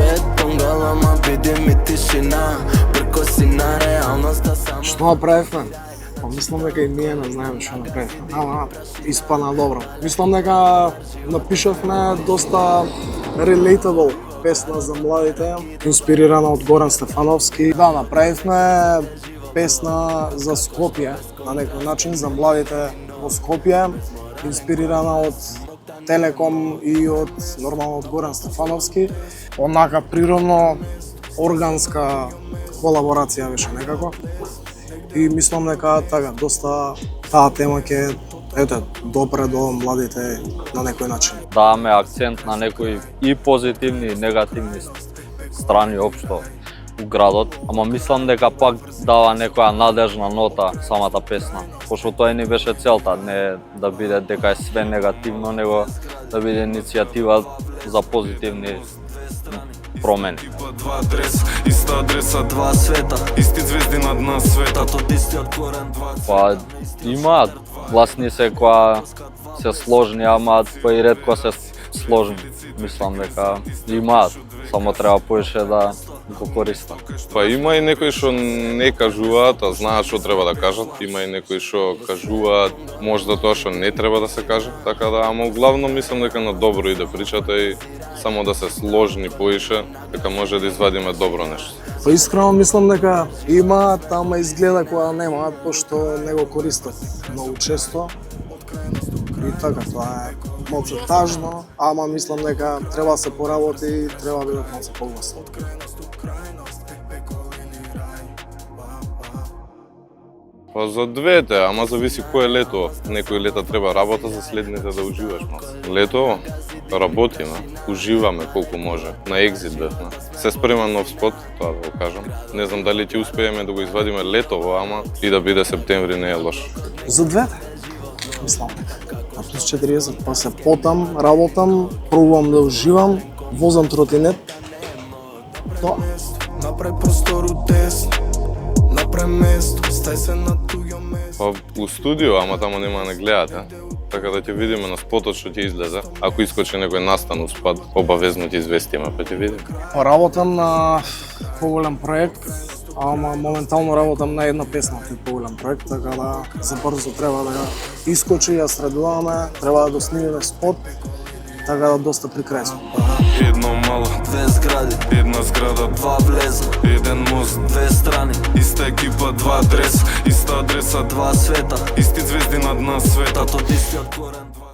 свет, пунгалама, биди ми тишина, прекоси на реалноста само. Што направивме? Па мислам дека и ние не знаеме што направивме. Ама испана добро. Мислам дека напишавме доста relatable песна за младите, инспирирана од Горан Стефановски. Да, направивме песна за Скопје, на некој начин за младите во Скопје, инспирирана од Телеком и од нормално од Горан Стефановски. Онака природно органска колаборација беше некако. И мислам дека така доста таа тема ќе допре до младите на некој начин. Даваме акцент на некои и позитивни и негативни страни општо у градот, ама мислам дека пак дава некоја надежна нота самата песна, пошто тоа ни беше целта, не да биде дека е све негативно, него да биде иницијатива за позитивни промени. Два адреса, иста адреса, два света, исти звезди над нас света, од истиот корен два. Па имаат гласни се која се сложни, ама па и ретко се сложни. Мислам дека имаат, само треба поише да го користат. Па има и некои што не кажуваат, а знаат што треба да кажат. Има и некои што кажуваат можда тоа што не треба да се каже. Така да, ама главно мислам дека на добро иде причата и само да се сложни поише, дека може да извадиме добро нешто. Па искрено мислам дека имаат, ама изгледа која немаат, пошто не го користат многу често. И така, тоа е малце тажно, ама мислам дека треба да се поработи и треба да бидат малце погласни. Па за двете, ама зависи кој е лето. Некој лета треба работа, за следните да уживаш малце. Лето работиме, уживаме колку може. На екзит бевме. Се спрема нов спот, тоа да го кажам. Не знам дали ќе успееме да го извадиме летово, ама и да биде септември не е лош. За двете, мислам дека. На плюс 40, па се потам, работам, пробувам да уживам, возам тротинет. Тоа. Направи простору десно, направи место, стај се на туѓо место. Па у студио, ама тамо нема да не гледате. Така да ќе видиме на спотот што ќе излезе. Ако искочи некој настан у спад, обавезно ќе известиме, па ќе видиме. Работам на поголем проект, ама моментално работам на една песна од поголем проект, така да за брзо треба да искочи, ја средуваме, треба да снимиме спот, така да доста при крај сме. Едно мало, Две згради, една зграда, два влеза, еден мост, две страни, иста екипа, два адреса, иста адреса, два света, исти звезди над нас света, од истиот корен два.